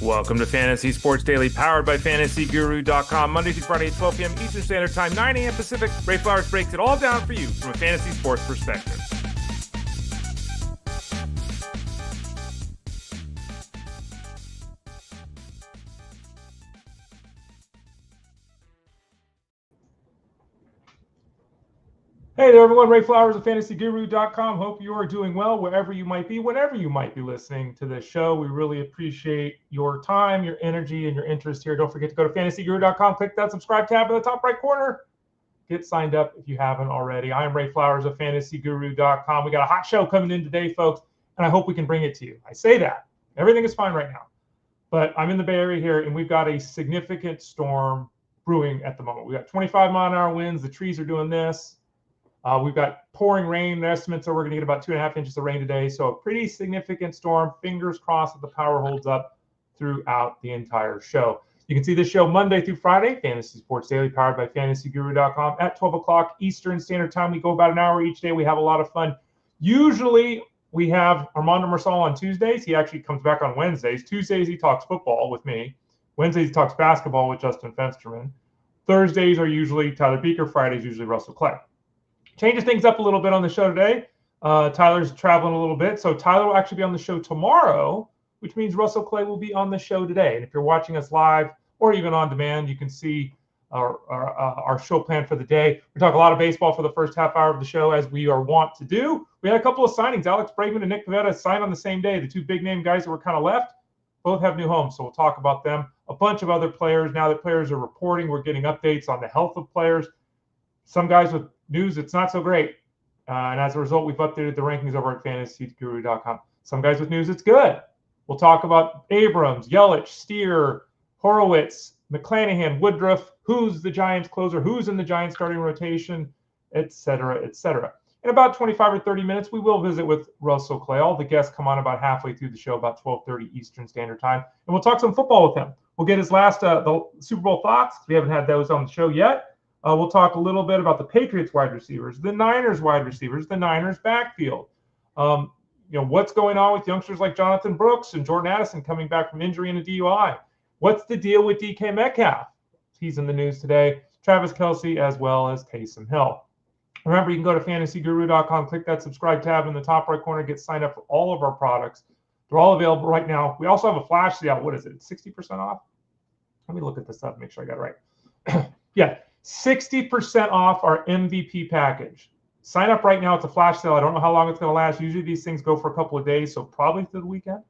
Welcome to Fantasy Sports Daily, powered by FantasyGuru.com. Monday through Friday at 12 p.m. Eastern Standard Time, 9 a.m. Pacific. Ray Flowers breaks it all down for you from a fantasy sports perspective. Hey there, everyone. Ray Flowers of FantasyGuru.com. Hope you are doing well wherever you might be, whenever you might be listening to this show. We really appreciate your time, your energy, and your interest here. Don't forget to go to FantasyGuru.com. Click that subscribe tab in the top right corner. Get signed up if you haven't already. I'm Ray Flowers of FantasyGuru.com. We got a hot show coming in today, folks, and I hope we can bring it to you. I say that. Everything is fine right now. But I'm in the Bay Area here, and we've got a significant storm brewing at the moment. We got 25-mile-an-hour winds. The trees are doing this. We've got pouring rain. The estimates are we're going to get about 2.5 inches of rain today. So a pretty significant storm. Fingers crossed that the power holds up throughout the entire show. You can see this show Monday through Friday, Fantasy Sports Daily, powered by FantasyGuru.com at 12 o'clock Eastern Standard Time. We go about an hour each day. We have a lot of fun. Usually we have Armando Marsal on Tuesdays. He actually comes back on Wednesdays. Tuesdays he talks football with me. Wednesdays he talks basketball with Justin Fensterman. Thursdays are usually Tyler Beaker. Fridays usually Russell Clay. Changes things up a little bit on the show today. Tyler's traveling a little bit, so Tyler will actually be on the show tomorrow, which means Russell Clay will be on the show today. And if you're watching us live or even on demand, you can see our show plan for the day. We talk a lot of baseball for the first half hour of the show, as we are wont to do. We had a couple of signings. Alex Bregman and Nick Pivetta signed on the same day. The two big-name guys that were kind of left both have new homes, so we'll talk about them. A bunch of other players. Now that players are reporting, we're getting updates on the health of players. Some guys with news, it's not so great. And as a result, we've updated the rankings over at FantasyGuru.com. Some guys with news, it's good. We'll talk about Abrams, Yelich, Steer, Horwitz, McClanahan, Woodruff, who's the Giants closer, who's in the Giants starting rotation, et cetera, et cetera. In about 25 or 30 minutes, we will visit with Russell Clay. All the guests come on about halfway through the show, about 12:30 Eastern Standard Time. And we'll talk some football with him. We'll get his last the Super Bowl thoughts. We haven't had those on the show yet. We'll talk a little bit about the Patriots wide receivers, the Niners wide receivers, the Niners backfield. What's going on with youngsters like Jonathan Brooks and Jordan Addison coming back from injury and a DUI? What's the deal with DK Metcalf? He's in the news today. Travis Kelce, as well as Taysom Hill. Remember, you can go to FantasyGuru.com, click that subscribe tab in the top right corner, get signed up for all of our products. They're all available right now. We also have a flash sale. What is it? It's 60% off? Let me look at this up and make sure I got it right. Yeah. 60% off our MVP package. Sign up right now. It's a flash sale. I don't know how long it's going to last. Usually these things go for a couple of days, so probably through the weekend.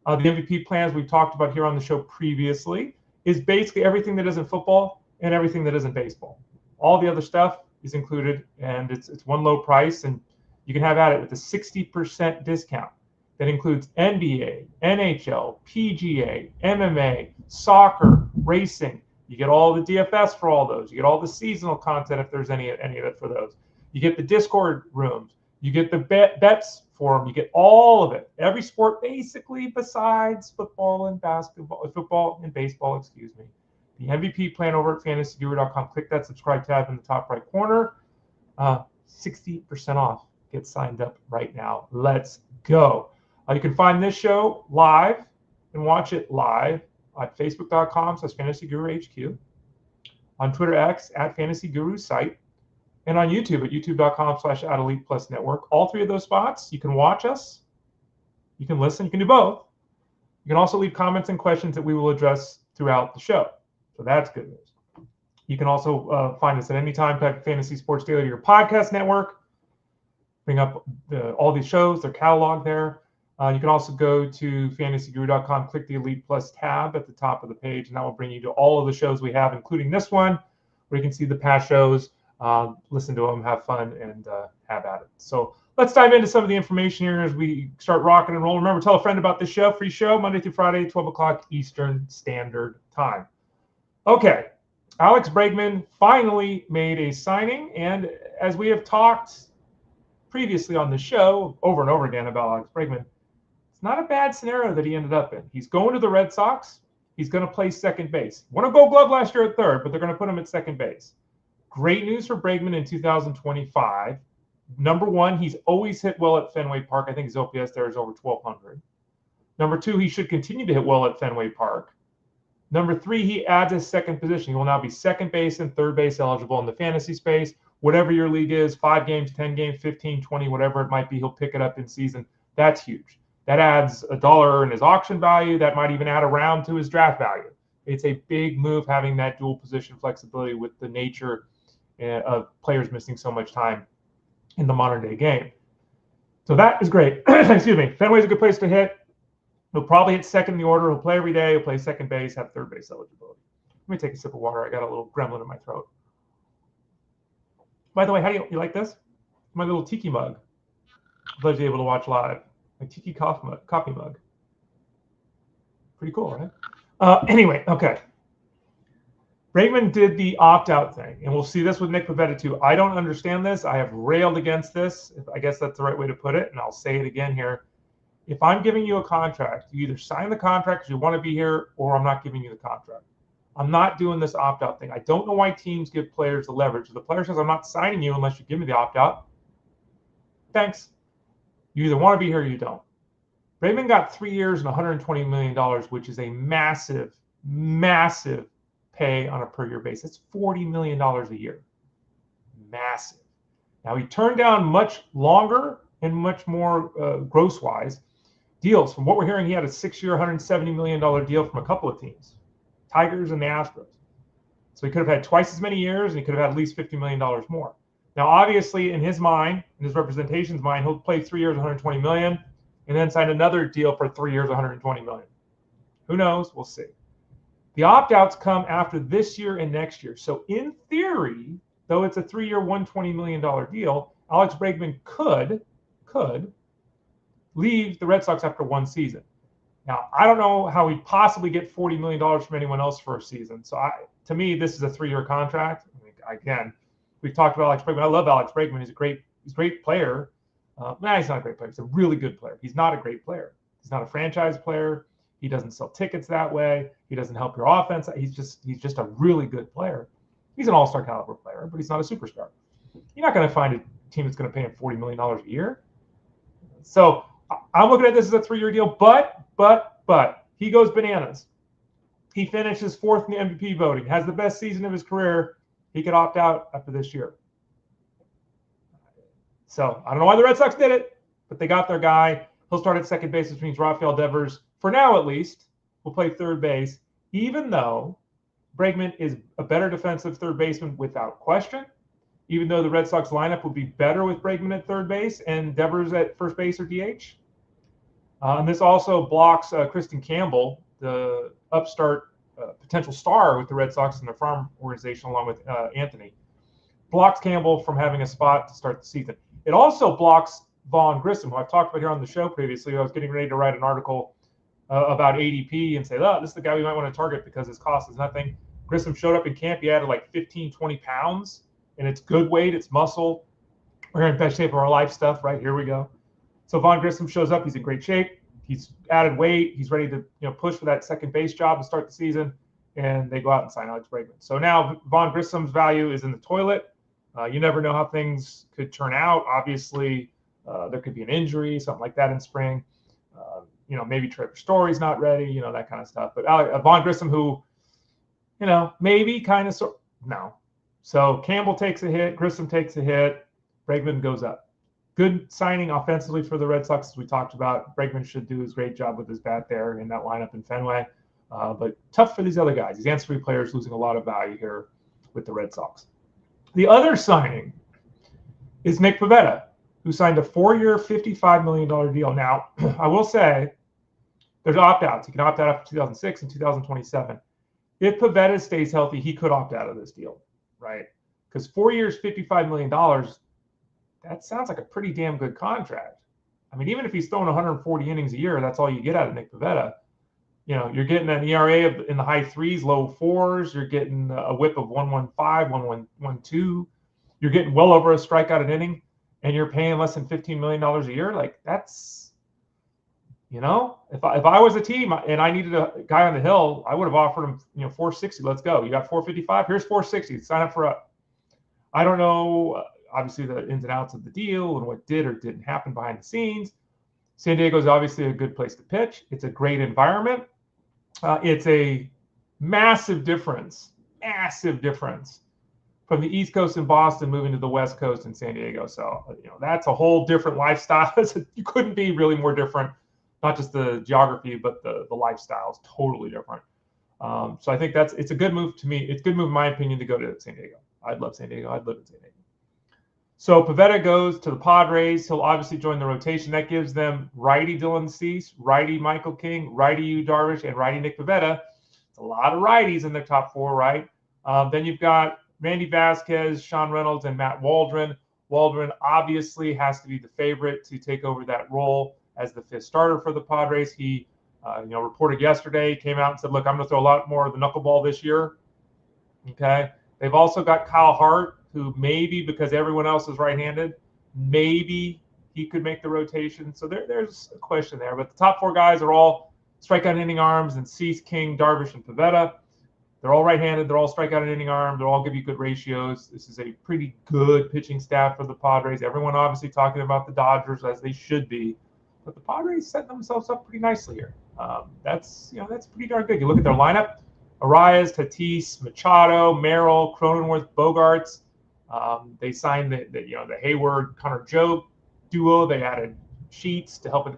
The MVP plans we've talked about here on the show previously is basically everything that isn't football and everything that isn't baseball. All the other stuff is included, and it's one low price, and you can have at it with a 60% discount. That includes NBA, NHL, PGA, MMA, soccer, racing. You get all the DFS for all those. You get all the seasonal content if there's any of it for those. You get the Discord rooms. You get the bets for them. You get all of it. Every sport basically besides football and baseball, excuse me. The MVP plan over at FantasyGuru.com. Click that subscribe tab in the top right corner. 60% off. Get signed up right now. Let's go. You can find this show live and watch it live at Facebook.com/FantasyGuruHQ, on Twitter X at FantasyGuru site, and on YouTube at YouTube.com/@ElitePlusNetwork. All three of those spots, you can watch us, you can listen, you can do both. You can also leave comments and questions that we will address throughout the show. So that's good news. You can also find us at any time, type Fantasy Sports Daily to your podcast network. Bring up all these shows, their catalog there. You can also go to FantasyGuru.com, click the Elite Plus tab at the top of the page, and that will bring you to all of the shows we have, including this one, where you can see the past shows, listen to them, have fun, and have at it. So let's dive into some of the information here as we start rocking and rolling. Remember, tell a friend about this show, free show, Monday through Friday, 12 o'clock Eastern Standard Time. Okay, Alex Bregman finally made a signing, and as we have talked previously on the show over and over again about Alex Bregman, it's not a bad scenario that he ended up in. He's going to the Red Sox. He's going to play second base. Won a Gold Glove last year at third, but they're going to put him at second base. Great news for Bregman in 2025. Number one, he's always hit well at Fenway Park. I think his OPS there is over 1,200. Number 2, he should continue to hit well at Fenway Park. Number 3, he adds a second position. He will now be second base and third base eligible in the fantasy space. Whatever your league is, 5 games, 10 games, 15, 20, whatever it might be, he'll pick it up in season. That's huge. That adds $1 in his auction value. That might even add a round to his draft value. It's a big move having that dual position flexibility with the nature of players missing so much time in the modern day game. So that is great. Excuse me. Fenway's a good place to hit. He'll probably hit second in the order. He'll play every day. He'll play second base, have third base eligibility. Let me take a sip of water. I got a little gremlin in my throat. By the way, how do you like this? My little tiki mug. I'm glad you're able to watch live. My tiki coffee mug. Pretty cool, right? Anyway, okay. Bregman did the opt-out thing, and we'll see this with Nick Pivetta too. I don't understand this. I have railed against this. I guess that's the right way to put it, and I'll say it again here. If I'm giving you a contract, you either sign the contract because you want to be here, or I'm not giving you the contract. I'm not doing this opt-out thing. I don't know why teams give players the leverage. If the player says, I'm not signing you unless you give me the opt-out, thanks. You either want to be here or you don't. Bregman got 3 years and $120 million, which is a massive, massive pay on a per-year basis. It's $40 million a year. Massive. Now, he turned down much longer and much more gross-wise deals. From what we're hearing, he had a 6-year, $170 million deal from a couple of teams, Tigers and the Astros. So he could have had twice as many years, and he could have had at least $50 million more. Now, obviously, in his mind, in his representation's mind, he'll play 3 years, $120 million, and then sign another deal for 3 years, $120 million. Who knows? We'll see. The opt-outs come after this year and next year. So in theory, though it's a 3-year, $120 million deal, Alex Bregman could leave the Red Sox after one season. Now, I don't know how he'd possibly get $40 million from anyone else for a season. So to me, this is a 3-year contract. Again, we've talked about Alex Bregman. I love Alex Bregman. He's a great player. He's not a great player. He's a really good player. He's not a great player. He's not a franchise player. He doesn't sell tickets that way. He doesn't help your offense. He's just a really good player. He's an all-star caliber player, but he's not a superstar. You're not going to find a team that's going to pay him $40 million a year. So I'm looking at this as a 3-year deal, but he goes bananas. He finishes 4th in the MVP voting, has the best season of his career. He could opt out after this year. So I don't know why the Red Sox did it, but they got their guy. He'll start at second base, which means Rafael Devers, for now at least, will play third base, even though Bregman is a better defensive third baseman without question, even though the Red Sox lineup would be better with Bregman at third base and Devers at first base or DH. And this also blocks Kristen Campbell, the upstart potential star with the Red Sox in the farm organization, along with Anthony. Blocks Campbell from having a spot to start the season. It also blocks Vaughn Grissom, who I've talked about here on the show previously. I was getting ready to write an article about ADP and say, oh, this is the guy we might want to target because his cost is nothing. Grissom showed up in camp. He added like 15, 20 pounds, and it's good weight. It's muscle. We're in best shape of our life stuff, right? Here we go. So Vaughn Grissom shows up. He's in great shape. He's added weight. He's ready to push for that second base job to start the season, and they go out and sign Alex Bregman. So now Vaughn Grissom's value is in the toilet. You never know how things could turn out. Obviously, there could be an injury, something like that in spring. Maybe Trevor Story's not ready, that kind of stuff. But Vaughn Grissom, who, maybe kind of no. So Campbell takes a hit, Grissom takes a hit, Bregman goes up. Good signing offensively for the Red Sox, as we talked about. Bregman should do his great job with his bat there in that lineup in Fenway. But tough for these other guys. These ancillary players losing a lot of value here with the Red Sox. The other signing is Nick Pivetta, who signed a 4-year, $55 million deal. Now, I will say there's opt-outs. He can opt out after 2006 and 2027. If Pivetta stays healthy, he could opt out of this deal, right? Because 4 years, $55 million, that sounds like a pretty damn good contract. I mean, even if he's throwing 140 innings a year, that's all you get out of Nick Pivetta. You're getting an ERA in the high 3s, low 4s. You're getting a whip of 1.15, 1.12. You're getting well over a strikeout an inning, and you're paying less than $15 million a year. Like, that's, if I was a team and I needed a guy on the hill, I would have offered him, $460. Let's go. You got $455. Here's $460. Sign up for a. I don't know, obviously, the ins and outs of the deal and what did or didn't happen behind the scenes. San Diego is obviously a good place to pitch. It's a great environment. It's a massive difference from the East Coast in Boston moving to the West Coast in San Diego. So, that's a whole different lifestyle. You couldn't be really more different, not just the geography, but the lifestyle is totally different. So I think it's a good move to me. It's a good move, in my opinion, to go to San Diego. I'd love San Diego. I'd live in San Diego. So Pivetta goes to the Padres. He'll obviously join the rotation. That gives them righty Dylan Cease, righty Michael King, righty Yu Darvish, and righty Nick Pivetta. It's a lot of righties in their top four, right? Then you've got Randy Vasquez, Sean Reynolds, and Matt Waldron. Waldron obviously has to be the favorite to take over that role as the fifth starter for the Padres. He, reported yesterday, came out and said, look, I'm going to throw a lot more of the knuckleball this year. Okay. They've also got Kyle Hart, who maybe, because everyone else is right-handed, maybe he could make the rotation. So there's a question there. But the top four guys are all strikeout inning arms, and Cease, King, Darvish, and Pivetta. They're all right-handed. They're all strikeout and inning arm. They'll all give you good ratios. This is a pretty good pitching staff for the Padres. Everyone obviously talking about the Dodgers, as they should be. But the Padres set themselves up pretty nicely here. That's pretty darn good. You look at their lineup: Arias, Tatis, Machado, Merrill, Cronenworth, Bogarts. They signed the Hayward, Connor Joe duo. They added Sheets to help it.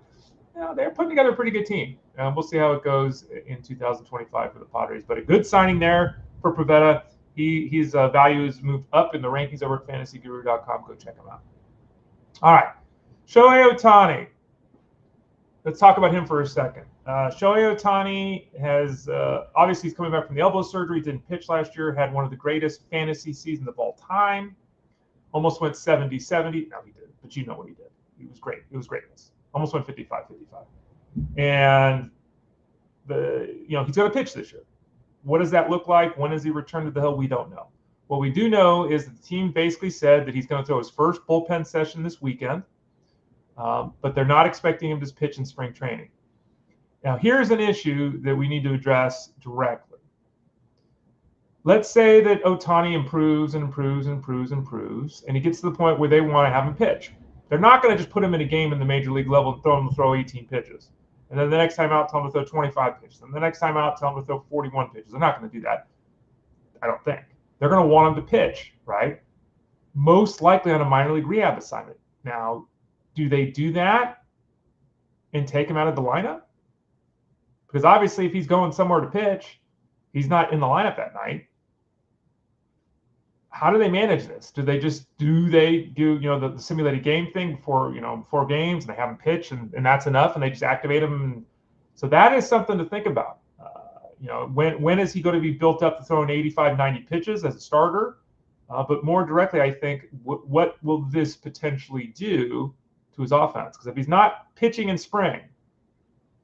They're putting together a pretty good team. We'll see how it goes in 2025 for the Padres. But a good signing there for Pivetta. His value has moved up in the rankings over at fantasyguru.com. Go check him out. All right. Shohei Ohtani. Let's talk about him for a second. Shohei Ohtani has obviously he's coming back from the elbow surgery. Didn't pitch last year. Had one of the greatest fantasy seasons of all time. Almost went 70-70. No, he didn't. But you know what he did. He was great. It was greatness. Almost went 55-55. And he's going to pitch this year. What does that look like? When does he return to the hill? We don't know. What we do know is that the team basically said that he's going to throw his first bullpen session this weekend. But they're not expecting him to pitch in spring training. Now, here's an issue that we need to address directly. Let's say that Ohtani improves, and he gets to the point where they want to have him pitch. They're not going to just put him in a game in the major league level and throw him to throw 18 pitches. And then the next time out, tell him to throw 25 pitches. And the next time out, tell him to throw 41 pitches. They're not going to do that, I don't think. They're going to want him to pitch, right? Most likely on a minor league rehab assignment. Now, do they do that and take him out of the lineup? Because obviously if he's going somewhere to pitch, he's not in the lineup that night. How do they manage this? Do they do the simulated game thing before games, and they have him pitch and that's enough, and they just activate him? So that is something to think about. When is he going to be built up to throwing 85, 90 pitches as a starter? But more directly, I think, what will this potentially do to his offense? Because if he's not pitching in spring,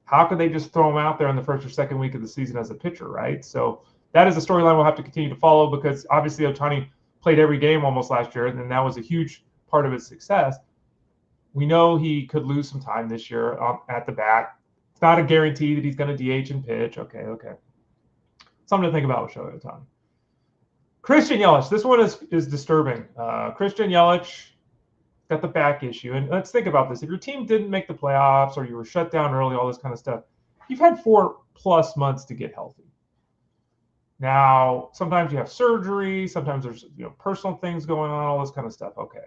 how could they just throw him out there in the first or second week of the season as a pitcher, right? So that is a storyline we'll have to continue to follow, because obviously Ohtani played every game almost last year, and that was a huge part of his success. We know he could lose some time this year at the bat. It's not a guarantee that he's going to DH and pitch. Okay. Something to think about with Shohei Ohtani. Christian Yelich. This one is disturbing. Christian Yelich got the back issue. And let's think about this. If your team didn't make the playoffs, or you were shut down early, all this kind of stuff, you've had 4+ months to get healthy. Now, sometimes you have surgery, sometimes there's personal things going on, all this kind of stuff. Okay.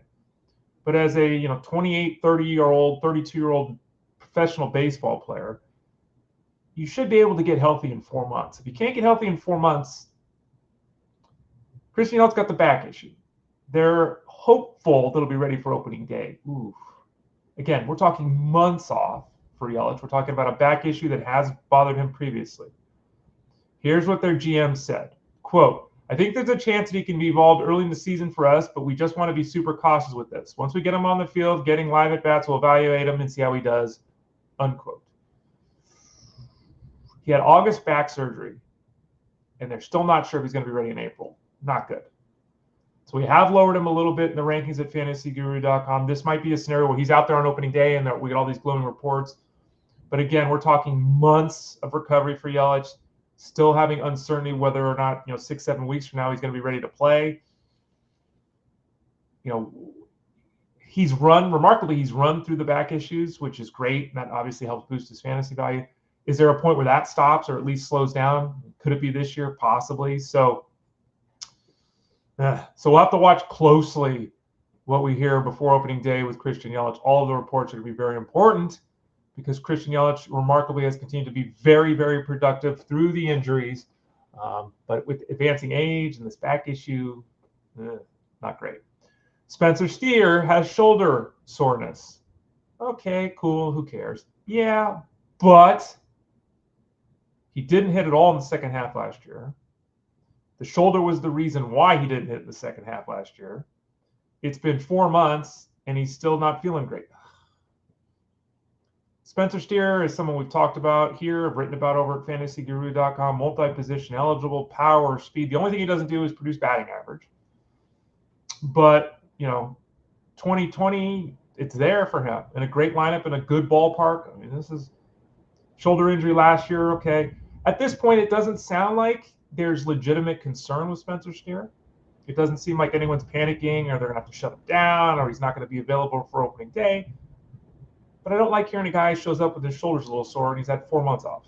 But as a 28, 30-year-old, 32-year-old professional baseball player, you should be able to get healthy in 4 months. If you can't get healthy in 4 months, Christian Yelich's got the back issue. They're hopeful that he'll be ready for opening day. Ooh. Again, we're talking months off for Yelich. We're talking about a back issue that has bothered him previously. Here's what their GM said. Quote, I think there's a chance that he can be involved early in the season for us, but we just want to be super cautious with this. Once we get him on the field, getting live at bats, we'll evaluate him and see how he does, unquote. He had August back surgery, and they're still not sure if he's going to be ready in April. Not good. So we have lowered him a little bit in the rankings at fantasyguru.com. This might be a scenario where he's out there on opening day and we get all these glowing reports. But again, we're talking months of recovery for Yelich. Still having uncertainty whether or not 6-7 weeks from now he's going to be ready to play. he's run through the back issues, which is great. And that obviously helps boost his fantasy value. Is there a point where that stops or at least slows down? Could it be this year? Possibly. So we'll have to watch closely what we hear before opening day with Christian Yelich. All of the reports are going to be very important because Christian Yelich remarkably has continued to be very, very productive through the injuries. But with advancing age and this back issue, not great. Spencer Steer has shoulder soreness. Okay, cool. Who cares? Yeah, but he didn't hit at all in the second half last year. The shoulder was the reason why he didn't hit in the second half last year. It's been 4 months, and he's still not feeling great. Spencer Steer is someone we've talked about here, I've written about over at fantasyguru.com, multi-position eligible, power, speed. The only thing he doesn't do is produce batting average. But, 2020, it's there for him. And a great lineup and a good ballpark. I mean, this is shoulder injury last year, okay. At this point, it doesn't sound like there's legitimate concern with Spencer Steer. It doesn't seem like anyone's panicking or they're going to have to shut him down or he's not going to be available for opening day. But I don't like hearing a guy shows up with his shoulders a little sore and he's had 4 months off,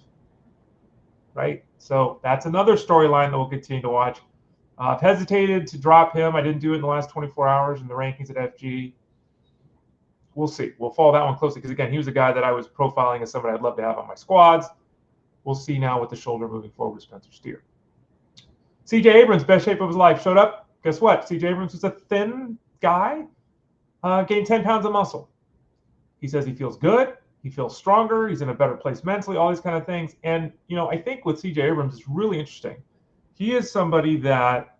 right? So that's another storyline that we'll continue to watch. I've hesitated to drop him. I didn't do it in the last 24 hours in the rankings at FG. We'll see. We'll follow that one closely because, again, he was a guy that I was profiling as somebody I'd love to have on my squads. We'll see now with the shoulder moving forward with Spencer Steer. CJ Abrams, best shape of his life, showed up. Guess what? CJ Abrams was a thin guy, gained 10 pounds of muscle. He says he feels good. He feels stronger. He's in a better place mentally, all these kind of things. And, I think with CJ Abrams, it's really interesting. He is somebody that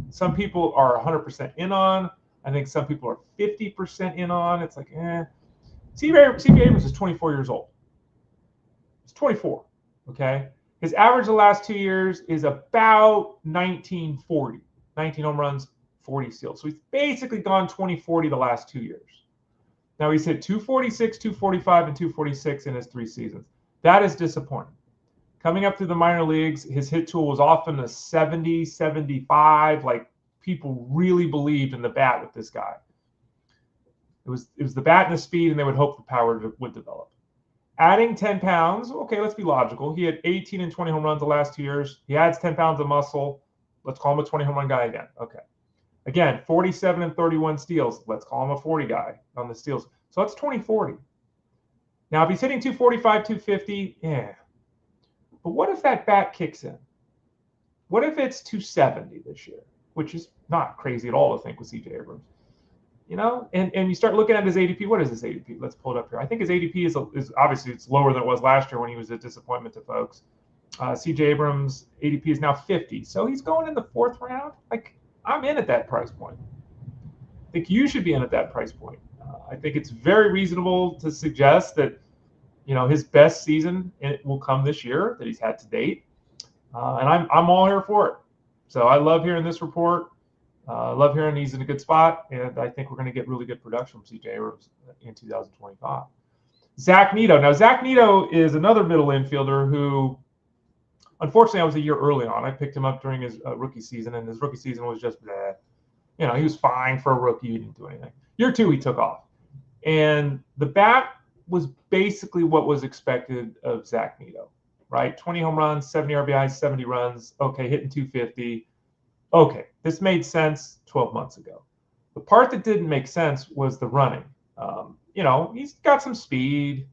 some people are 100% in on. I think some people are 50% in on. It's like, CJ Abrams is 24 years old. He's 24, okay? His average the last 2 years is about 1940. 19 home runs, 40 steals. So he's basically gone 20-40 the last 2 years. Now he's hit 246, 245, and 246 in his 3 seasons. That is disappointing. Coming up through the minor leagues, his hit tool was often a 70, 75. Like, people really believed in the bat with this guy. It was the bat and the speed, and they would hope the power would develop. Adding 10 pounds, okay, let's be logical. He had 18 and 20 home runs the last 2 years. He adds 10 pounds of muscle. Let's call him a 20 home run guy again. Okay. Again, 47 and 31 steals. Let's call him a 40 guy on the steals. So that's 20-40. Now, if he's hitting 245, 250, But what if that bat kicks in? What if it's 270 this year, which is not crazy at all to think with CJ Abrams? And you start looking at his ADP. What is his ADP? Let's pull it up here. I think his ADP is obviously it's lower than it was last year when he was a disappointment to folks. CJ Abrams' ADP is now 50. So he's going in the 4th round. Like, I'm in at that price point. I think you should be in at that price point. I think it's very reasonable to suggest that, his best season will come this year that he's had to date. And I'm all here for it. So I love hearing this report. I love hearing he's in a good spot. And I think we're going to get really good production from CJ Abrams in 2025. Zach Neto. Now, Zach Neto is another middle infielder who, unfortunately, I was a year early on. I picked him up during his rookie season, and his rookie season was just bad. He was fine for a rookie. He didn't do anything. Year 2, he took off. And the bat was basically what was expected of Zach Neto, right? 20 home runs, 70 RBIs, 70 runs. Okay, hitting 250. Okay, this made sense 12 months ago. The part that didn't make sense was the running. He's got some speed.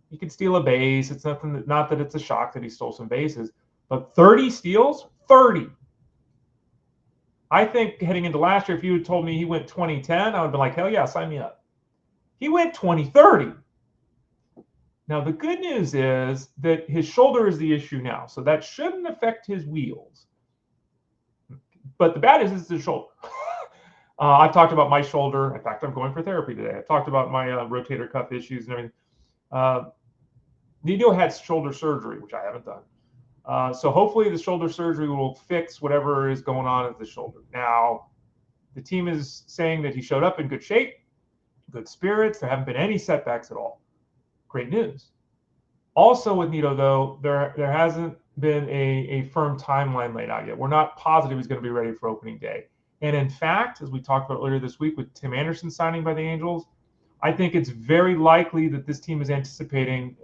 He can steal a base. It's not that it's a shock that he stole some bases, but 30 steals, 30. I think heading into last year, if you had told me he went 20-10, I would have been like, hell yeah, sign me up. He went 20-30. Now, the good news is that his shoulder is the issue now, so that shouldn't affect his wheels. But the bad is the shoulder. I've talked about my shoulder. In fact, I'm going for therapy today. I've talked about my rotator cuff issues and everything. Neto had shoulder surgery, which I haven't done. So hopefully the shoulder surgery will fix whatever is going on at the shoulder. Now, the team is saying that he showed up in good shape, good spirits. There haven't been any setbacks at all. Great news. Also with Neto, though, there hasn't been a firm timeline laid out yet. We're not positive he's going to be ready for opening day. And in fact, as we talked about earlier this week with Tim Anderson signing by the Angels, I think it's very likely that this team is anticipating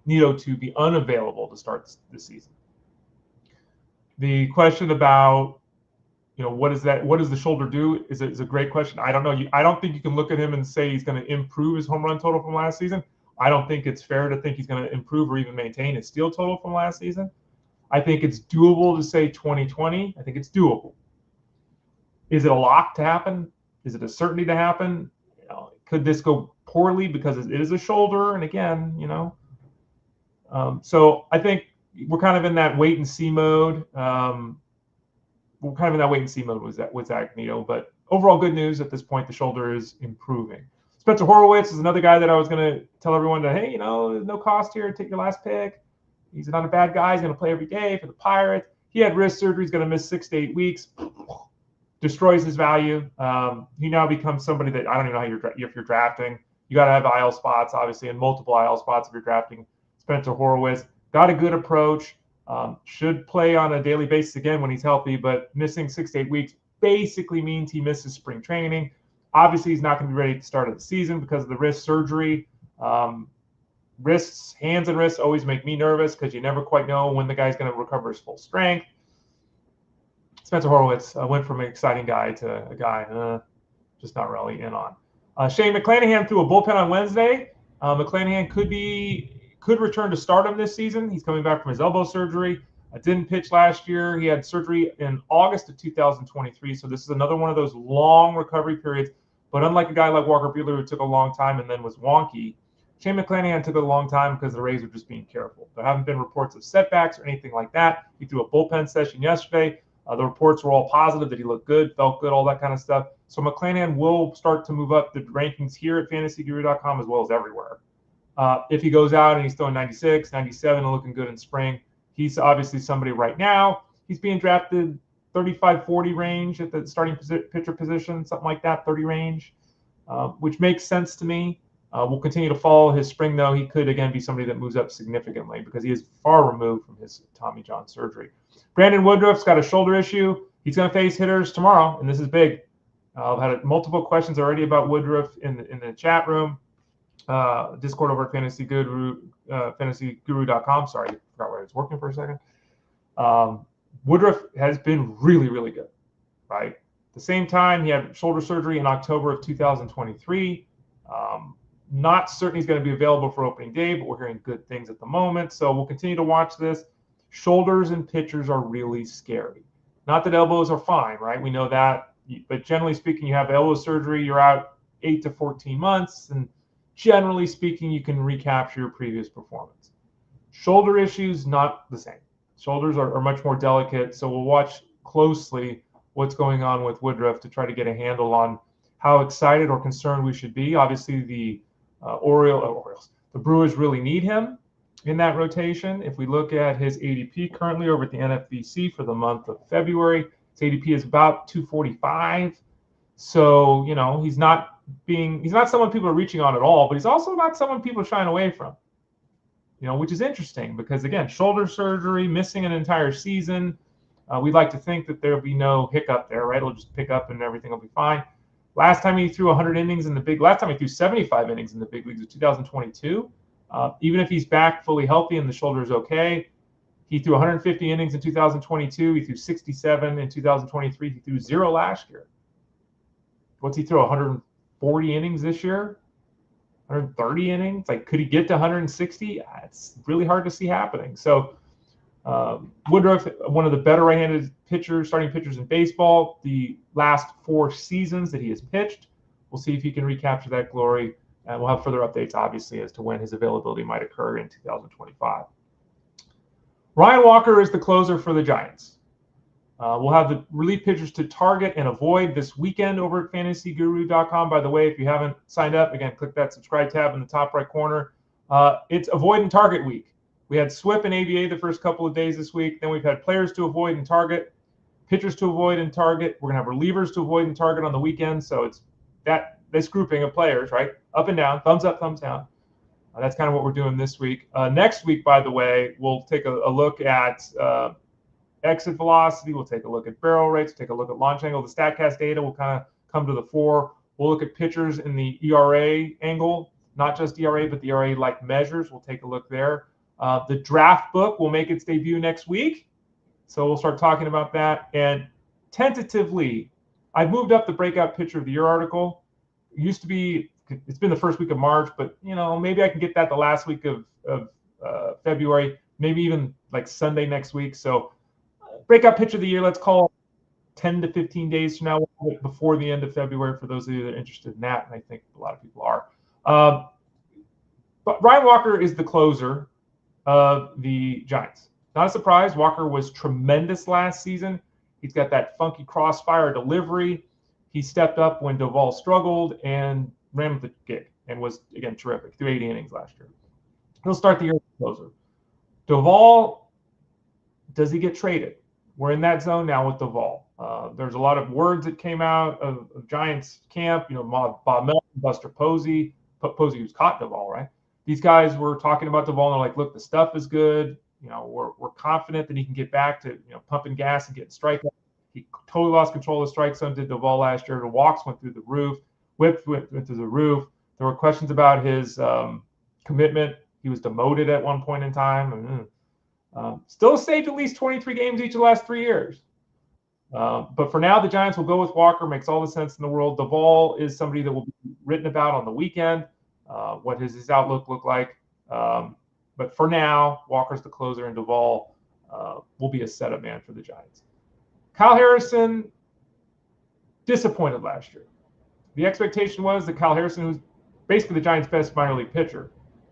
Neto to be unavailable to start this season. The question about, what does the shoulder do is a great question. I don't know. I don't think you can look at him and say he's going to improve his home run total from last season. I don't think it's fair to think he's going to improve or even maintain his steal total from last season. I think it's doable to say 2020. I think it's doable. Is it a lock to happen? Is it a certainty to happen? Could this go poorly because it is a shoulder? And again, so I think we're kind of in that wait and see mode. With Zach Neto, but overall good news at this point. The shoulder is improving. Spencer Horwitz is another guy that I was going to tell everyone that, hey, no cost here. Take your last pick. He's not a bad guy. He's going to play every day for the Pirates. He had wrist surgery. He's going to miss 6 to 8 weeks. Destroys his value. He now becomes somebody that I don't even know how if you're drafting. You got to have IL spots, obviously, and multiple IL spots if you're drafting Spencer Horwitz. Got a good approach. Should play on a daily basis again when he's healthy, but missing 6 to 8 weeks basically means he misses spring training. Obviously, he's not going to be ready at the start of the season because of the wrist surgery. Hands and wrists always make me nervous because you never quite know when the guy's going to recover his full strength. Spencer Horwitz went from an exciting guy to a guy just not really in on. Shane McClanahan threw a bullpen on Wednesday. McClanahan could return to stardom this season. He's coming back from his elbow surgery. Didn't pitch last year. He had surgery in August of 2023. So this is another one of those long recovery periods. But unlike a guy like Walker Buehler, who took a long time and then was wonky, Shane McClanahan took a long time because the Rays were just being careful. There haven't been reports of setbacks or anything like that. He threw a bullpen session yesterday. The reports were all positive that he looked good, felt good, all that kind of stuff. So McClanahan will start to move up the rankings here at fantasyguru.com as well as everywhere. If he goes out and he's throwing 96, 97 and looking good in spring, he's obviously somebody right now. He's being drafted 35, 40 range at the starting pitcher position, something like that, 30 range, which makes sense to me. We'll continue to follow his spring, though. He could, again, be somebody that moves up significantly because he is far removed from his Tommy John surgery. Brandon Woodruff's got a shoulder issue. He's going to face hitters tomorrow, and this is big. I've had multiple questions already about Woodruff in the chat room. Discord over at fantasyguru.com. Sorry, I forgot where I was working for a second. Woodruff has been really, really good, right? At the same time, he had shoulder surgery in October of 2023. Not certain he's going to be available for opening day, but we're hearing good things at the moment. So we'll continue to watch this. Shoulders and pitchers are really scary. Not that elbows are fine, right? We know that. But generally speaking, you have elbow surgery, you're out 8 to 14 months. And generally speaking, you can recapture your previous performance. Shoulder issues, not the same. Shoulders are much more delicate. So we'll watch closely what's going on with Woodruff to try to get a handle on how excited or concerned we should be. Obviously, the Brewers really need him in that rotation. If we look at his ADP currently over at the NFBC for the month of February, his ADP is about 245. So, he's not someone people are reaching on at all, but he's also not someone people are shying away from, which is interesting because, again, shoulder surgery, missing an entire season. We'd like to think that there'll be no hiccup there, right? It'll just pick up and everything will be fine. Last time he threw 100 innings last time he threw 75 innings in the big leagues was 2022. Even if he's back fully healthy and the shoulder is okay, he threw 150 innings in 2022. He threw 67 in 2023. He threw 0 last year. What's he throw? 140 innings this year? 130 innings? Could he get to 160? It's really hard to see happening. So Woodruff, one of the better right-handed starting pitchers in baseball, the last 4 seasons that he has pitched. We'll see if he can recapture that glory, and we'll have further updates, obviously, as to when his availability might occur in 2025. Ryan Walker is the closer for the Giants. We'll have the relief pitchers to target and avoid this weekend over at fantasyguru.com. By the way, if you haven't signed up, again, click that subscribe tab in the top right corner. It's avoid and target week. We had SWIP and ABA the first couple of days this week. Then we've had players to avoid and target, pitchers to avoid and target. We're going to have relievers to avoid and target on the weekend. So it's this grouping of players, right? Up and down, thumbs up, thumbs down. That's kind of what we're doing this week. Next week, by the way, we'll take a look at exit velocity. We'll take a look at barrel rates. Take a look at launch angle. The StatCast data will kind of come to the fore. We'll look at pitchers in the ERA angle, not just ERA, but the ERA-like measures. We'll take a look there. The draft book will make its debut next week, so we'll start talking about that. And tentatively, I've moved up the breakout pitcher of the year article. It used to be, it's been the first week of March, but maybe I can get that the last week of February, maybe even like Sunday next week. So breakout pitcher of the year, let's call 10 to 15 days from now, before the end of February, for those of you that are interested in that, and I think a lot of people are. But Ryan Walker is the closer of the Giants. Not a surprise. Walker was tremendous last season. He's got that funky crossfire delivery. He stepped up when Duvall struggled and ran with the gig and was, again, terrific. Threw 80 innings last year. He'll start the year as a closer. Duvall, does he get traded? We're in that zone now with Duvall. There's a lot of words that came out of Giants camp. Bob Melton, Buster Posey, who's caught Duvall, right? These guys were talking about Duvall, and they're like, look, the stuff is good. We're confident that he can get back to pumping gas and getting strikeouts. He totally lost control of the strike zone, did Duvall last year. The walks went through the roof. Whips went through the roof. There were questions about his commitment. He was demoted at one point in time. Still saved at least 23 games each of the last 3 years. But for now, the Giants will go with Walker. Makes all the sense in the world. Duvall is somebody that will be written about on the weekend. What does his outlook look like? But for now, Walker's the closer, and Duvall will be a setup man for the Giants. Kyle Harrison, disappointed last year. The expectation was that Kyle Harrison, who's basically the Giants' best minor league pitcher,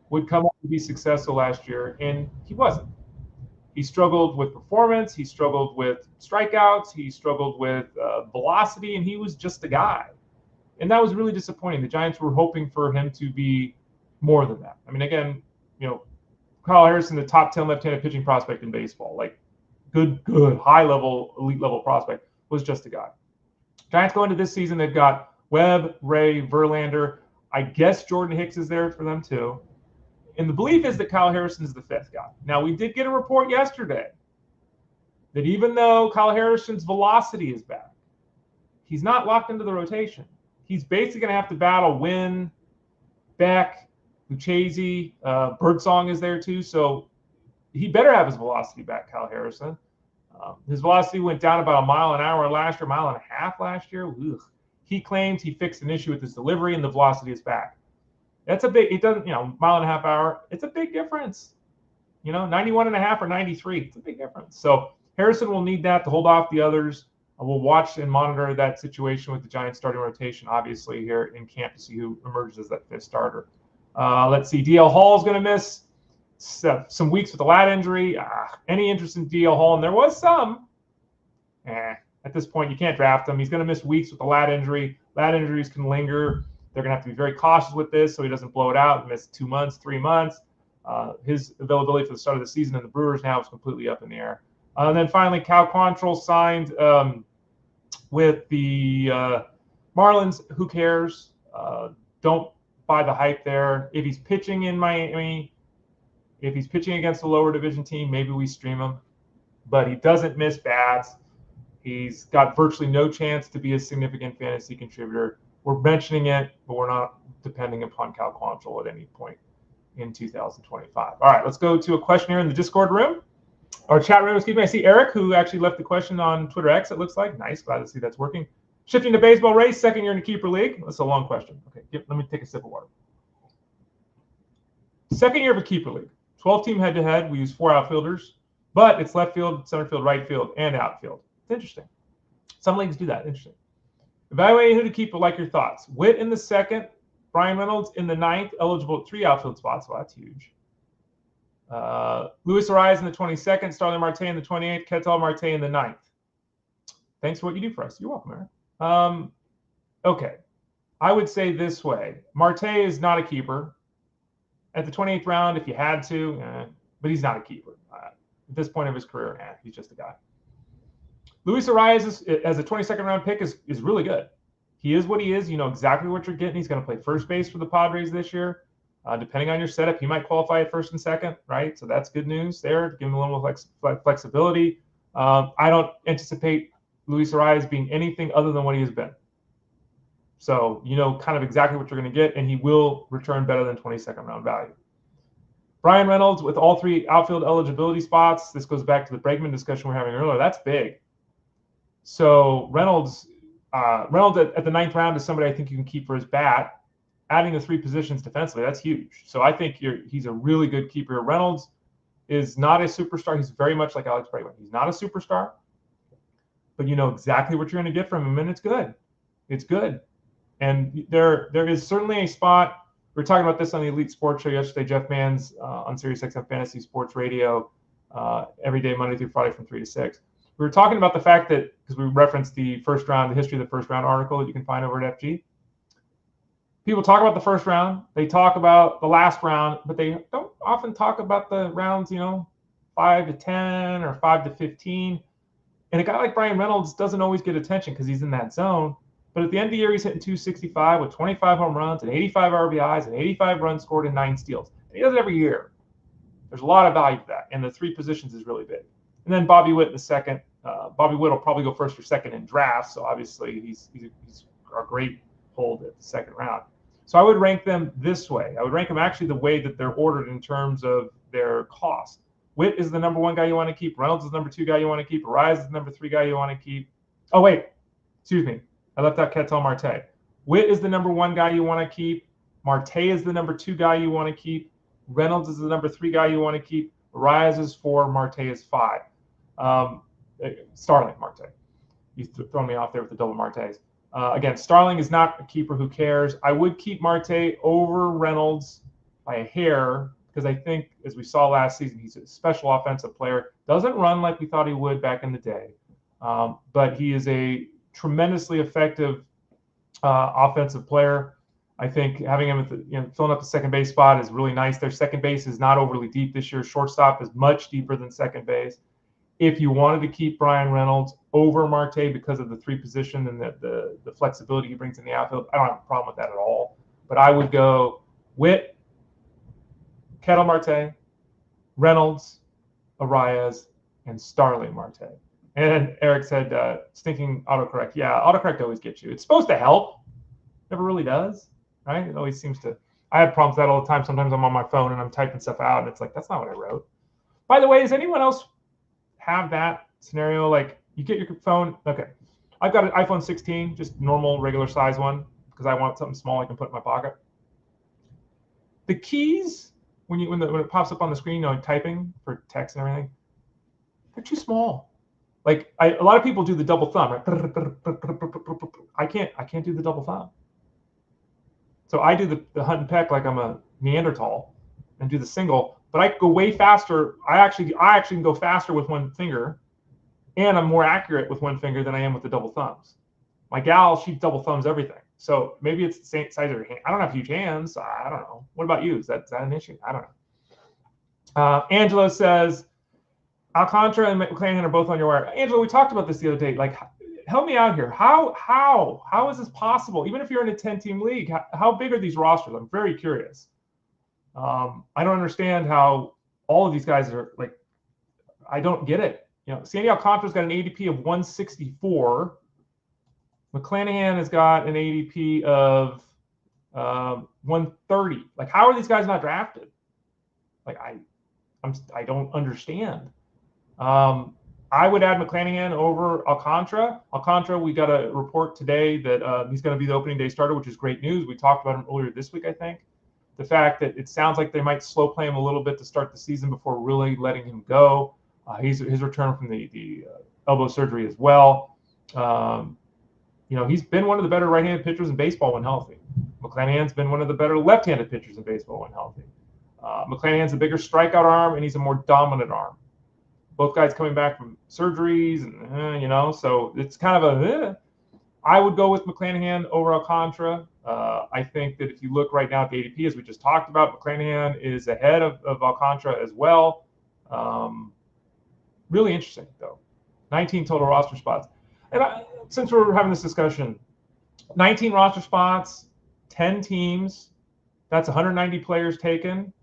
would come up and be successful last year, and he wasn't. He struggled with performance. He struggled with strikeouts. He struggled with velocity, and he was just a guy. And that was really disappointing. The Giants were hoping for him to be more than that. I mean, again, Kyle Harrison, the top 10 left-handed pitching prospect in baseball, like good, high-level, elite-level prospect, was just a guy. Giants go into this season, they've got Webb, Ray, Verlander. I guess Jordan Hicks is there for them too. And the belief is that Kyle Harrison is the fifth guy. Now, we did get a report yesterday that even though Kyle Harrison's velocity is back, he's not locked into the rotation. He's basically going to have to battle Wynn, Beck, Lucchesi, Birdsong is there too. So he better have his velocity back, Kyle Harrison. His velocity went down about a mile an hour last year, mile and a half last year. Ugh. He claims he fixed an issue with his delivery and the velocity is back. That's a big, it doesn't, mile and a half hour. It's a big difference. 91 and a half or 93. It's a big difference. So Harrison will need that to hold off the others. We'll watch and monitor that situation with the Giants starting rotation, obviously, here in camp to see who emerges as that fifth starter. Let's see. DL Hall is going to miss some weeks with a lat injury. Any interest in DL Hall? And there was some. At this point, you can't draft him. He's going to miss weeks with a lat injury. Lat injuries can linger. They're going to have to be very cautious with this so he doesn't blow it out, miss 2 months, 3 months. His availability for the start of the season in the Brewers now is completely up in the air. And then finally, Cal Quantrill signed with the Marlins. Who cares? Don't buy the hype there. If he's pitching in Miami, if he's pitching against a lower division team, maybe we stream him. But he doesn't miss bats. He's got virtually no chance to be a significant fantasy contributor. We're mentioning it, but we're not depending upon Cal Quantrill at any point in 2025. All right, let's go to a question here in the Discord room. Or chat room, excuse me. I see Eric, who actually left the question on Twitter X, it looks like. Nice, glad to see that's working. Shifting to baseball race, second year in the keeper league. That's a long question. Okay, let me take a sip of water. Second year of a keeper league. 12-team head-to-head. We use 4 outfielders, but it's left field, center field, right field, and outfield. It's interesting. Some leagues do that. Interesting. Evaluating who to keep, but like your thoughts. Witt in the second, Brian Reynolds in the 9th, eligible at 3 outfield spots. Well, that's huge. Luis Arias in the 22nd, Starling Marte in the 28th, Ketel Marte in the 9th. Thanks for what you do for us. You're welcome, Eric. Okay. I would say this way. Marte is not a keeper. At the 28th round, if you had to, but he's not a keeper. At this point of his career, he's just a guy. Luis Arias as a 22nd round pick is really good. He is what he is. You know exactly what you're getting. He's going to play first base for the Padres this year. Depending on your setup, he might qualify at first and second, right? So that's good news there. Give him a little flexibility. I don't anticipate Luis Arraez being anything other than what he has been. So you know kind of exactly what you're going to get, and he will return better than 22nd round value. Brian Reynolds with all 3 outfield eligibility spots. This goes back to the Bregman discussion we were having earlier. That's big. So Reynolds at the 9th round is somebody I think you can keep for his bat. Adding the 3 positions defensively, that's huge. So I think he's a really good keeper. Reynolds is not a superstar. He's very much like Alex Bregman. He's not a superstar, but you know exactly what you're going to get from him, and it's good. It's good. And there is certainly a spot. We were talking about this on the Elite Sports Show yesterday. Jeff Mann's on SiriusXM Fantasy Sports Radio every day, Monday through Friday from 3 to 6. We were talking about the fact that, because we referenced the history of the first round article that you can find over at FG. People talk about the first round. They talk about the last round, but they don't often talk about the rounds, 5 to 10 or 5 to 15. And a guy like Brian Reynolds doesn't always get attention because he's in that zone. But at the end of the year, he's hitting 265 with 25 home runs and 85 RBIs and 85 runs scored and 9 steals. And he does it every year. There's a lot of value to that. And the 3 positions is really big. And then Bobby Witt in the second. Bobby Witt will probably go first or second in drafts. So obviously he's a great hold at the second round. So I would rank them this way. I would rank them actually the way that they're ordered in terms of their cost. Witt is the number 1 guy you want to keep. Reynolds is the number 2 guy you want to keep. Arraez is the number 3 guy you want to keep. Oh, wait. Excuse me. I left out Ketel Marte. Witt is the number 1 guy you want to keep. Marte is the number 2 guy you want to keep. Reynolds is the number 3 guy you want to keep. Arraez is 4. Marte is 5. Starling Marte. You've thrown me off there with the double Martes. Again, Starling is not a keeper. Who cares? I would keep Marte over Reynolds by a hair because I think, as we saw last season, he's a special offensive player. Doesn't run like we thought he would back in the day, but he is a tremendously effective offensive player. I think having him at filling up the second base spot is really nice. Their second base is not overly deep this year. Shortstop is much deeper than second base. If you wanted to keep Brian Reynolds over Marte because of the 3 position and the flexibility he brings in the outfield, I don't have a problem with that at all. But I would go Witt, Ketel Marte, Reynolds, Arraez, and Starling Marte. And Eric said, stinking autocorrect. Yeah, autocorrect always gets you. It's supposed to help. Never really does, right? It always seems to. I have problems with that all the time. Sometimes I'm on my phone and I'm typing stuff out, and it's like, that's not what I wrote. By the way, does anyone else have that scenario? Like, you get your phone. Okay, I've got an iPhone 16, just normal, regular size one, because I want something small I can put in my pocket. The keys, when it pops up on the screen, typing for text and everything, they're too small. Like a lot of people do the double thumb, right? I can't do the double thumb. So I do the hunt and peck like I'm a Neanderthal, and do the single. But I go way faster. I actually can go faster with one finger, and I'm more accurate with one finger than I am with the double thumbs. My gal, she double thumbs everything. So maybe it's the same size of her hand. I don't have huge hands. I don't know. What about you? Is that an issue? I don't know. Angelo says, Alcantara and McClanahan are both on your wire. Angelo, we talked about this the other day. Like, help me out here. How is this possible? Even if you're in a 10-team league, how big are these rosters? I'm very curious. I don't understand how all of these guys are like. I don't get it. Sandy Alcantara's got an ADP of 164. McClanahan has got an ADP of 130. Like, how are these guys not drafted? Like, I don't understand. I would add McClanahan over Alcantara. Alcantara, we got a report today that he's going to be the opening day starter, which is great news. We talked about him earlier this week, I think. The fact that it sounds like they might slow play him a little bit to start the season before really letting him go. His return from the elbow surgery as well. He's been one of the better right-handed pitchers in baseball when healthy. McClanahan's been one of the better left-handed pitchers in baseball when healthy. McClanahan's a bigger strikeout arm, and he's a more dominant arm. Both guys coming back from surgeries, and so it's kind of I would go with McClanahan over Alcantara. I think that if you look right now at the ADP, as we just talked about, McClanahan is ahead of Alcantara as well. Really interesting, though. 19 total roster spots. And since we're having this discussion, 19 roster spots, 10 teams, that's 190 players taken.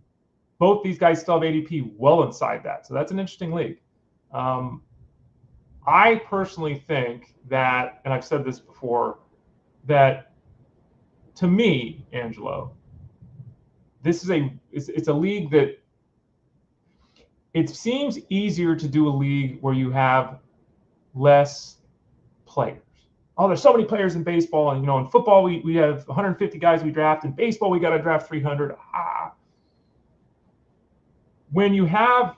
Both these guys still have ADP well inside that. So that's an interesting league. I personally think that, and I've said this before, that to me, Angelo, this is it's a league that it seems easier to do a league where you have less players. Oh, there's so many players in baseball, and in football we have 150 guys we draft. In baseball, we got to draft 300. When you have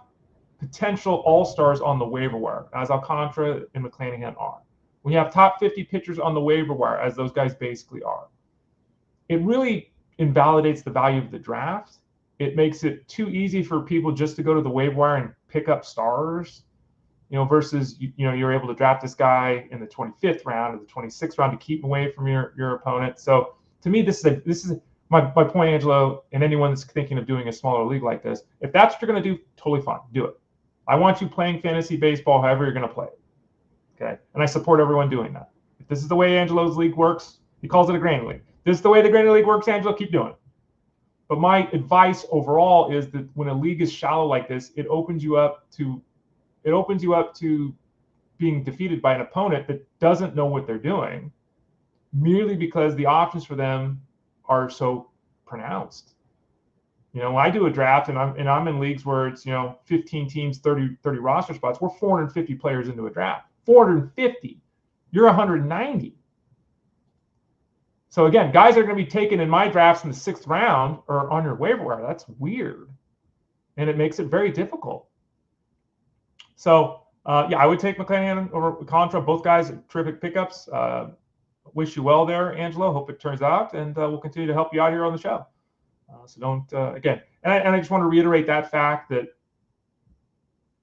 potential all-stars on the waiver wire, as Alcantara and McClanahan are, when you have top 50 pitchers on the waiver wire, as those guys basically are, it really invalidates the value of the draft. It makes it too easy for people just to go to the waiver wire and pick up stars, versus you're able to draft this guy in the 25th round or the 26th round to keep him away from your opponent. So to me, this is my point, Angelo, and anyone that's thinking of doing a smaller league like this. If that's what you're going to do, totally fine, do it. I want you playing fantasy baseball however you're going to play it. Okay, and I support everyone doing that. If this is the way Angelo's league works, he calls it a granny league. This is the way the granny league works, Angelo, keep doing it. But my advice overall is that when a league is shallow like this, it opens you up to being defeated by an opponent that doesn't know what they're doing, merely because the options for them are so pronounced. When I do a draft and I'm in leagues where it's 15 teams, 30 roster spots, we're 450 players into a draft. 450. You're 190. So again, guys are going to be taken in my drafts in the 6th round or on your waiver wire. That's weird, and it makes it very difficult. So I would take McClanahan over Quantrill. Both guys are terrific pickups. Wish you well there, Angelo. Hope it turns out, and we'll continue to help you out here on the show. So don't again, and I just want to reiterate that fact that,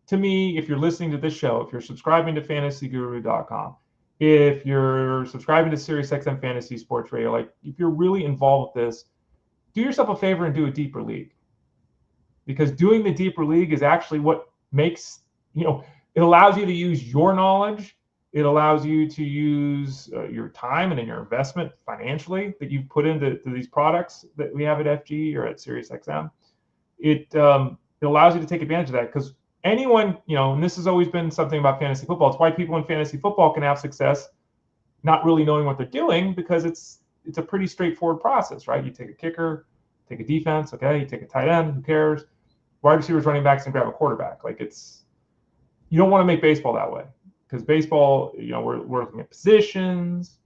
to me, if you're listening to this show, if you're subscribing to FantasyGuru.com, if you're subscribing to SiriusXM Fantasy Sports Radio, like if you're really involved with this, do yourself a favor and do a deeper league. Because doing the deeper league is actually what makes, it allows you to use your knowledge. It allows you to use your time and in your investment financially that you've put into these products that we have at FG or at SiriusXM. It allows you to take advantage of that, because anyone, and this has always been something about fantasy football. It's why people in fantasy football can have success not really knowing what they're doing, because it's a pretty straightforward process, right? You take a kicker, take a defense, okay? You take a tight end, who cares? Wide receivers, running backs, and grab a quarterback. You don't want to make baseball that way, because baseball, we're looking at positions,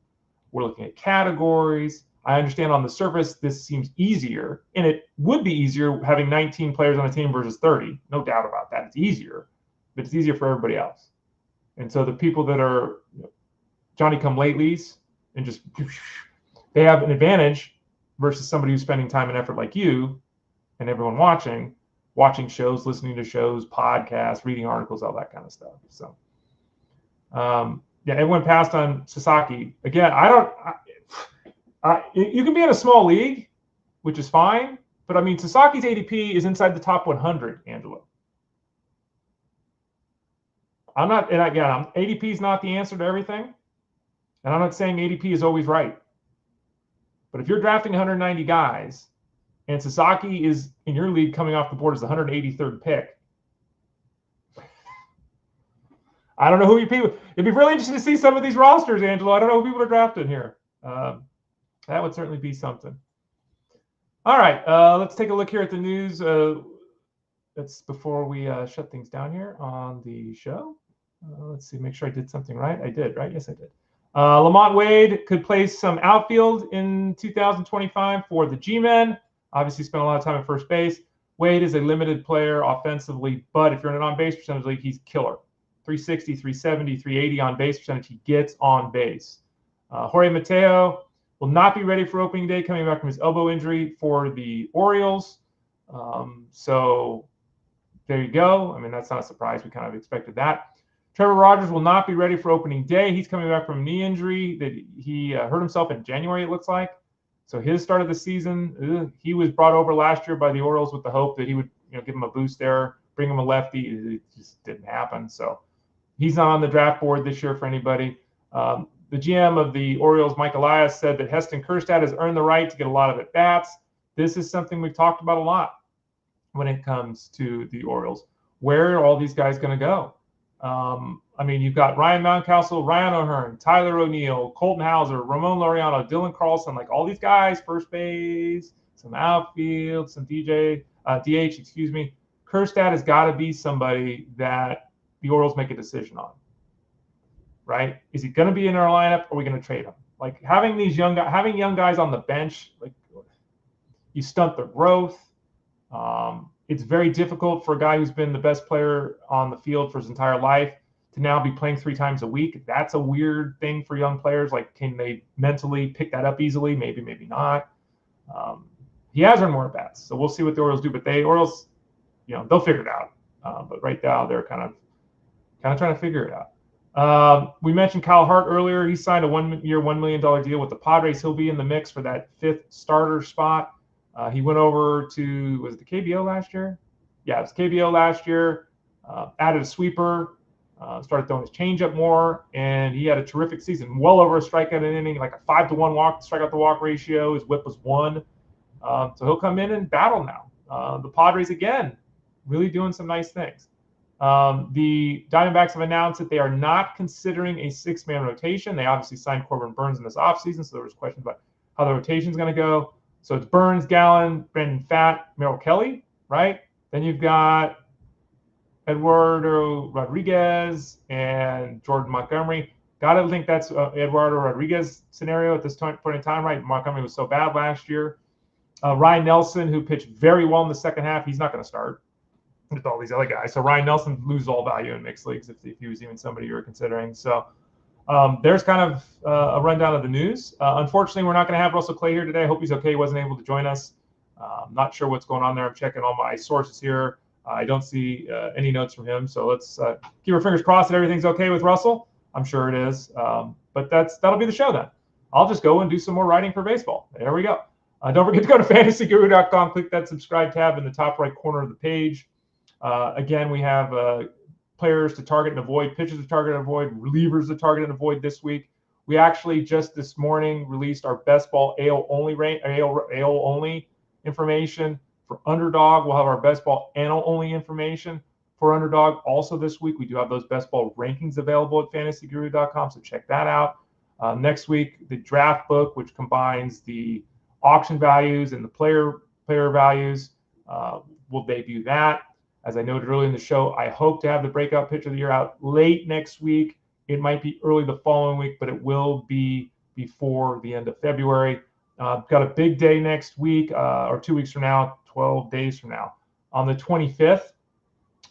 we're looking at categories. I understand on the surface this seems easier, and it would be easier having 19 players on a team versus 30. No doubt about that. It's easier, but it's easier for everybody else. And so the people that are Johnny-come-latelys and just they have an advantage versus somebody who's spending time and effort like you and everyone watching shows, listening to shows, podcasts, reading articles, all that kind of stuff. So, everyone passed on Sasaki. Again, you can be in a small league, which is fine, but Sasaki's ADP is inside the top 100, Angelo. ADP is not the answer to everything, and I'm not saying ADP is always right. But if you're drafting 190 guys, and Sasaki is in your league coming off the board as the 183rd pick, I don't know who you people. It'd be really interesting to see some of these rosters, Angelo. I don't know who people are drafting here. That would certainly be something. All right, let's take a look here at the news. That's before we shut things down here on the show. Let's see, make sure I did something right. I did, right? Yes, I did. Lamont Wade could play some outfield in 2025 for the G-Men. Obviously spent a lot of time at first base. Wade is a limited player offensively, but if you're in an on-base percentage league, he's killer. 360, 370, 380 on-base percentage. He gets on base. Jorge Mateo will not be ready for opening day, coming back from his elbow injury for the Orioles. So there you go. That's not a surprise. We kind of expected that. Trevor Rogers will not be ready for opening day. He's coming back from a knee injury that he hurt himself in January, it looks like. So his start of the season, he was brought over last year by the Orioles with the hope that he would give him a boost there, bring him a lefty. It just didn't happen. So he's not on the draft board this year for anybody. The GM of the Orioles, Mike Elias, said that Heston Kjerstad has earned the right to get a lot of at-bats. This is something we've talked about a lot when it comes to the Orioles. Where are all these guys going to go? I mean, you've got Ryan Mountcastle, Ryan O'Hearn, Tyler O'Neill, Colton Hauser, Ramon Laureano, Dylan Carlson, like all these guys, first base, some outfield, some DH, excuse me. Kjerstad has got to be somebody that the Orioles make a decision on, right? Is he going to be in our lineup, or are we going to trade him? Like having these young guys on the bench, like you stunt their growth. It's very difficult for a guy who's been the best player on the field for his entire life to now be playing 3 times a week. That's a weird thing for young players. Like, can they mentally pick that up easily? Maybe, maybe not. He has earned more bats, so we'll see what the Orioles do. But Orioles, they'll figure it out. But right now, they're kind of trying to figure it out. We mentioned Kyle Hart earlier. He signed a 1-year, $1 million deal with the Padres. He'll be in the mix for that 5th starter spot. He went over to, was it the KBO last year? Yeah, it was KBO last year. Added a sweeper, started throwing his changeup more, and he had a terrific season. Well over a strikeout an inning, like a 5-to-1 strikeout to walk ratio. His WHIP was 1. So he'll come in and battle now. The Padres, again, really doing some nice things. The Diamondbacks have announced that they are not considering a 6-man rotation. They obviously signed Corbin Burnes in this offseason, so there was questions about how the rotation is going to go. So it's Burnes, Gallen, Brandon Pfaadt, Merrill Kelly, right? Then you've got Eduardo Rodriguez and Jordan Montgomery. Got to think that's Eduardo Rodriguez scenario at this point in time, right? Montgomery was so bad last year. Ryan Nelson, who pitched very well in the second half, he's not going to start with all these other guys. So Ryan Nelson loses all value in mixed leagues if he was even somebody you were considering. So there's kind of a rundown of the news. Unfortunately, we're not going to have Russell Clay here today. I hope he's okay. He wasn't able to join us. Not sure what's going on there. I'm checking all my sources here. I don't see any notes from him. So let's keep our fingers crossed that everything's okay with Russell. I'm sure it is. But that'll be the show then. I'll just go and do some more writing for baseball. There we go. Don't forget to go to fantasyguru.com. Click that subscribe tab in the top right corner of the page. Again, we have players to target and avoid, pitchers to target and avoid, relievers to target and avoid this week. We actually just this morning released our best ball AL only information for Underdog. We'll have our best ball NL only information for Underdog also this week. We do have those best ball rankings available at fantasyguru.com, so check that out. Next week, the draft book, which combines the auction values and the player values, we'll debut that. As I noted earlier in the show, I hope to have the breakout pitcher of the year out late next week. It might be early the following week, but it will be before the end of February. Got a big day next week, or 2 weeks from now, 12 days from now. On the 25th,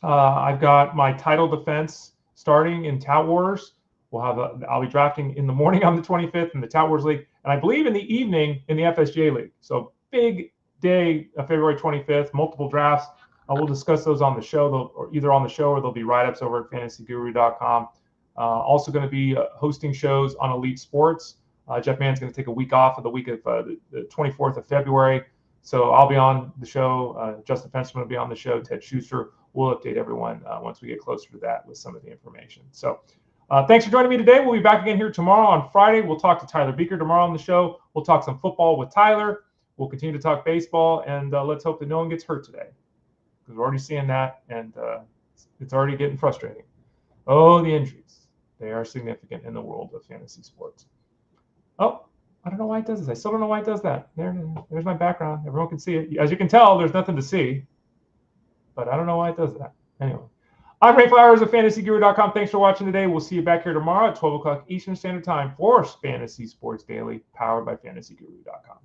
I've got my title defense starting in Tout Wars. I'll be drafting in the morning on the 25th in the Tout Wars League, and I believe in the evening in the FSGA League. So big day, February 25th, multiple drafts. We'll discuss those on the show, either on the show or they'll be write-ups over at fantasyguru.com. Also going to be hosting shows on Elite Sports. Jeff Mann's going to take a week off of the week of the 24th of February. So I'll be on the show. Justin Fensterman will be on the show. Ted Schuster. We'll update everyone once we get closer to that with some of the information. So thanks for joining me today. We'll be back again here tomorrow on Friday. We'll talk to Tyler Beaker tomorrow on the show. We'll talk some football with Tyler. We'll continue to talk baseball, and let's hope that no one gets hurt today, because we're already seeing that, and it's already getting frustrating. Oh, the injuries. They are significant in the world of fantasy sports. Oh, I don't know why it does this. I still don't know why it does that. There's my background. Everyone can see it. As you can tell, there's nothing to see, but I don't know why it does that. Anyway, I'm Ray Flowers of fantasyguru.com. Thanks for watching today. We'll see you back here tomorrow at 12 o'clock Eastern Standard Time for Fantasy Sports Daily, powered by fantasyguru.com.